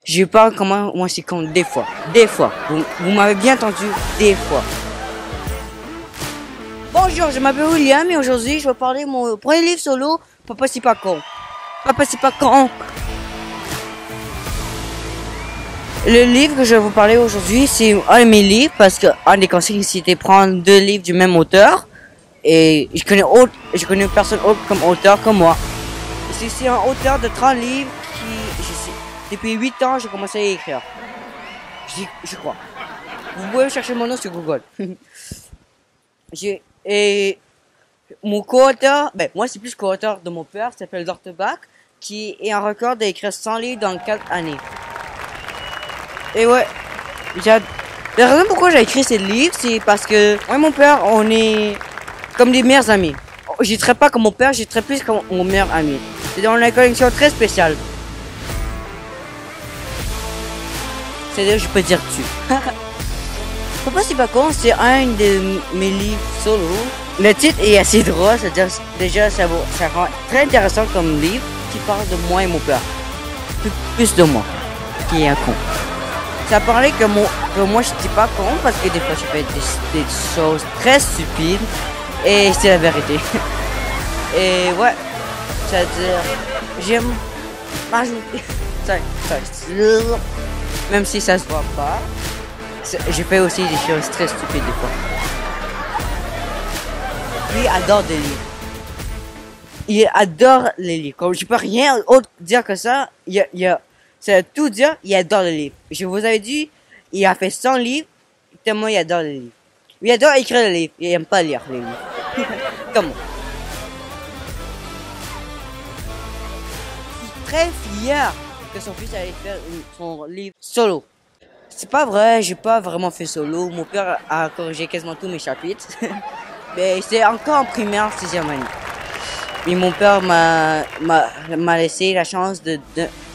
Je parle comment moi c'est con des fois. Des fois. Vous m'avez bien entendu, des fois. Bonjour, je m'appelle William et aujourd'hui je vais parler de mon premier livre solo, Papa c'est pas con. Papa c'est pas con. Le livre que je vais vous parler aujourd'hui, c'est un de mes livres parce que un des conseils c'était de prendre 2 livres du même auteur. Et je connais personne autre comme auteur comme moi. C'est un auteur de 30 livres qui, depuis 8 ans, j'ai commencé à écrire. Je crois. Vous pouvez chercher mon nom sur Google. Et mon co-auteur, moi c'est plus co-auteur de mon père, qui s'appelle Dr. Bach, qui est un record d'écrire 100 livres dans 4 années. Et ouais, la raison pourquoi j'ai écrit ce livre, c'est parce que moi et mon père, on est comme des meilleurs amis. Je ne pas comme mon père, je traite plus comme mon meilleur ami. C'est-à-dire on a une connexion très spéciale. C'est-à-dire je peux dire tu. Papa c'est pas con, c'est un de mes livres solo. Le titre est assez drôle, c'est-à-dire déjà ça rend très intéressant comme livre qui parle de moi et mon père. Plus de moi, qui est un con. Ça parlait que moi je suis pas con parce que des fois je fais des choses très stupides et c'est la vérité. Et ouais, c'est-à-dire j'aime m'ajouter même si ça se voit pas. Je fais aussi des choses très stupides des fois. Lui adore des livres. Il adore les livres. Comme je peux rien autre dire que ça, c'est tout dire, il adore les livres. Je vous avais dit, il a fait 100 livres, tellement il adore les livres. Il adore écrire les livres, il aime pas lire les livres. Comme moi. Je suis très fier que son fils allait faire son livre solo. C'est pas vrai, j'ai pas vraiment fait solo. Mon père a corrigé quasiment tous mes chapitres. Mais c'est encore en primaire, 6e année. Et mon père m'a laissé la chance de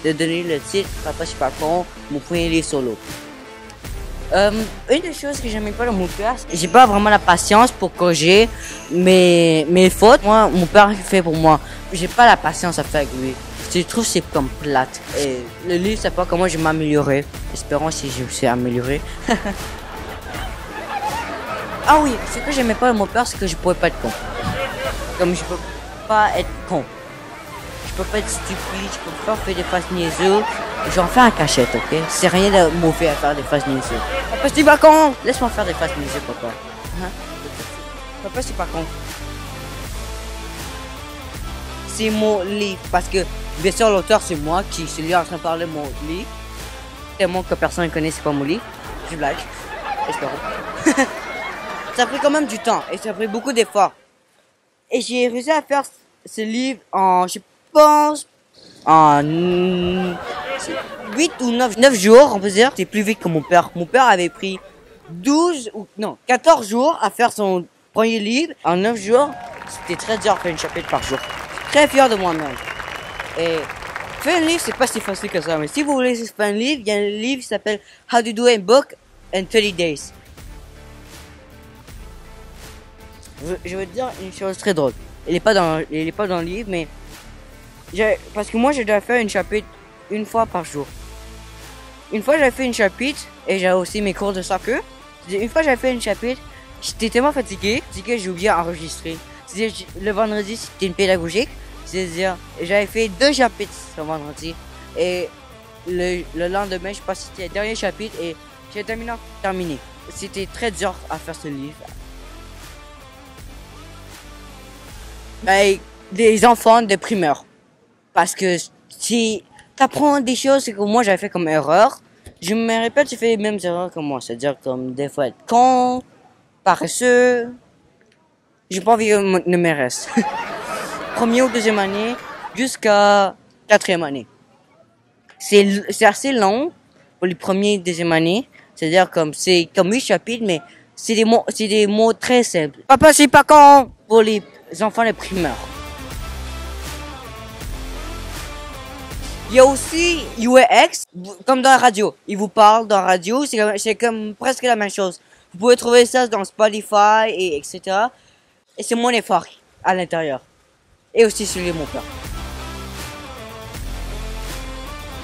donner le titre Papa c'est pas con, mon premier livre solo. Une des choses que j'aimais pas de mon père, j'ai pas vraiment la patience pour corriger mes fautes. Moi, mon père fait pour moi. J'ai pas la patience à faire avec lui. Je trouve que c'est comme plate. Et le livre, c'est pas comment je vais m'améliorer. Espérons si je me suis amélioré. Ah oui, ce que j'aimais pas de mon père, c'est que je pouvais pas être con. Comme je peux pas être con. Je peux pas être stupide, je peux pas faire des faces niaiseuses. J'en fais en cachette, ok? C'est rien de mauvais à faire des faces niaiseuses. Papa, c'est pas con! Laisse-moi faire des faces niaiseuses, papa. Hein? Papa, c'est pas con. C'est mon livre, parce que, bien sûr, l'auteur, c'est moi qui suis lui en train de parler de mon livre. Tellement que personne ne connaît, c'est pas mon livre. Je blague. Espérons. Ça a pris quand même du temps, et ça a pris beaucoup d'efforts. Et j'ai réussi à faire ce livre en, je pense, en 8 ou 9 jours, on peut dire. C'est plus vite que mon père. Mon père avait pris 14 jours à faire son premier livre. En 9 jours, c'était très dur de faire une chapitre par jour. Je suis très fier de moi-même. Et faire un livre, c'est pas si facile que ça. Mais si vous voulez faire un livre, il y a un livre qui s'appelle How to Do a Book in 30 Days. Je veux te dire une chose très drôle. Il est pas dans le livre, mais parce que moi je dois faire une chapitre une fois par jour. Une fois j'avais fait une chapitre et j'avais aussi mes cours de soccer. Une fois j'avais fait une chapitre, j'étais tellement fatigué que j'ai oublié d'enregistrer. C'est-à-dire le vendredi c'était une pédagogique. C'est-à-dire j'avais fait 2 chapitres ce vendredi et le lendemain je pense que c'était le dernier chapitre et j'ai terminé. C'était très dur à faire ce livre. Des enfants de primaire. Parce que si t'apprends des choses que moi j'avais fait comme erreur, je me répète, j'ai fait les mêmes erreurs que moi. C'est-à-dire comme des fois être con, paresseux. J'ai pas envie que ne me reste. Première ou deuxième année, jusqu'à 4e année. C'est assez long pour les premières et deuxième années. C'est-à-dire comme c'est comme 8 chapitres, mais c'est des mots très simples. Papa c'est pas con pour les enfants de primaire. Il y a aussi UX, comme dans la radio. Ils vous parlent dans la radio, c'est comme presque la même chose. Vous pouvez trouver ça dans Spotify et etc. Et c'est mon effort à l'intérieur. Et aussi celui de mon père.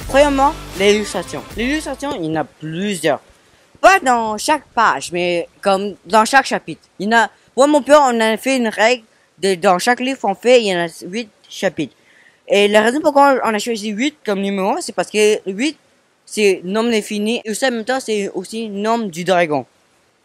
Premièrement, l'illustration. L'illustration, il y en a plusieurs. Pas dans chaque page, mais comme dans chaque chapitre. Il y en a, moi, mon père, on a fait une règle dans chaque livre qu'on fait, il y en a 8 chapitres. Et la raison pourquoi on a choisi 8 comme numéro, c'est parce que 8, c'est nombre infini, et aussi en même temps, c'est aussi nombre du dragon.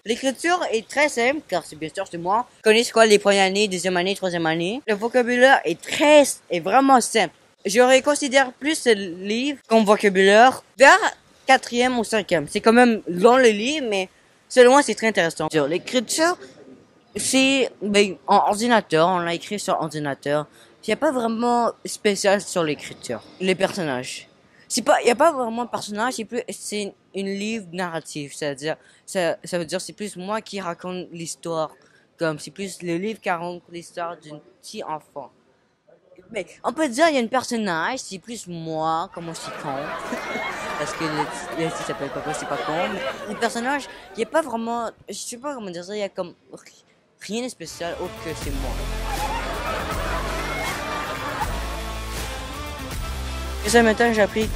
L'écriture est très simple, car c'est bien sûr c'est moi. Je connais quoi les premières années, deuxième année, troisième année. Le vocabulaire est vraiment simple. J'aurais considéré plus ce livre comme vocabulaire vers quatrième ou cinquième. C'est quand même long le livre, mais selon moi c'est très intéressant. L'écriture, c'est en ordinateur, on l'a écrit sur ordinateur. Il n'y a pas vraiment spécial sur l'écriture. Les personnages. Il n'y a pas vraiment de personnage, c'est une livre narrative. C'est-à-dire, ça veut dire c'est plus moi qui raconte l'histoire. Comme c'est plus le livre qui raconte l'histoire d'un petit enfant. Mais on peut dire il y a un personnage, c'est plus moi, comme on s'y compte. Parce que le titre s'appelle Papa, c'est pas con. Mais le personnage, il n'y a pas vraiment, je sais pas comment dire ça, il y a comme rien de spécial autre que c'est moi. Et ça, maintenant, j'ai appris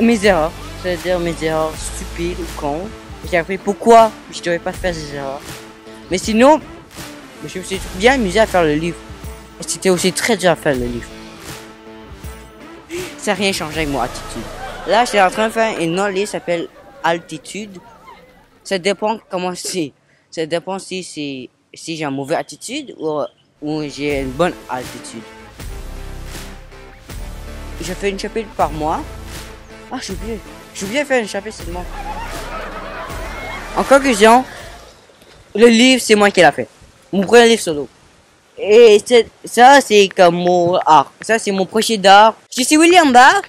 mes erreurs. C'est-à-dire mes erreurs stupides ou cons. J'ai appris pourquoi je devais pas faire ces erreurs. Mais sinon, je me suis bien amusé à faire le livre. Et c'était aussi très dur à faire le livre. Ça n'a rien changé avec mon attitude. Là, je suis en train de faire une autre livre qui s'appelle Altitude. Ça dépend comment c'est. Ça dépend si j'ai une mauvaise attitude ou j'ai une bonne altitude. Je fais une chapitre par mois. Ah, j'ai oublié. J'ai oublié de faire une chapitre seulement. En conclusion, le livre, c'est moi qui l'ai fait. Mon premier livre solo. Et ça, c'est comme mon art. Ça, c'est mon projet d'art. Je suis William Bach.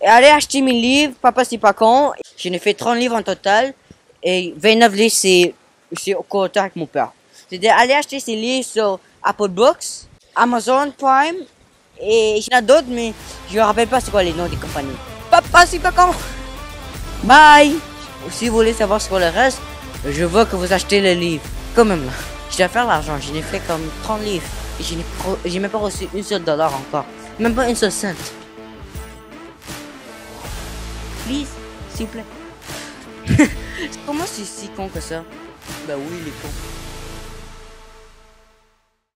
Et allez acheter mes livres. Papa, c'est pas con. J'en ai fait 30 livres en total. Et 29 livres, c'est au côté avec mon père. C'est-à-dire, allez acheter ces livres sur Apple Books, Amazon Prime. Et il y en a d'autres, mais je ne me rappelle pas c'est quoi les noms des compagnies. Papa, c'est pas con. Bye. Si vous voulez savoir ce quoi le reste, je veux que vous achetez le livre. Quand même là. Je dois faire l'argent. J'en ai fait comme 30 livres. Et j'ai même pas reçu une seule dollar encore. Même pas une seule cent. Please, s'il vous plaît. Comment c'est si con que ça? Ben oui, il est con.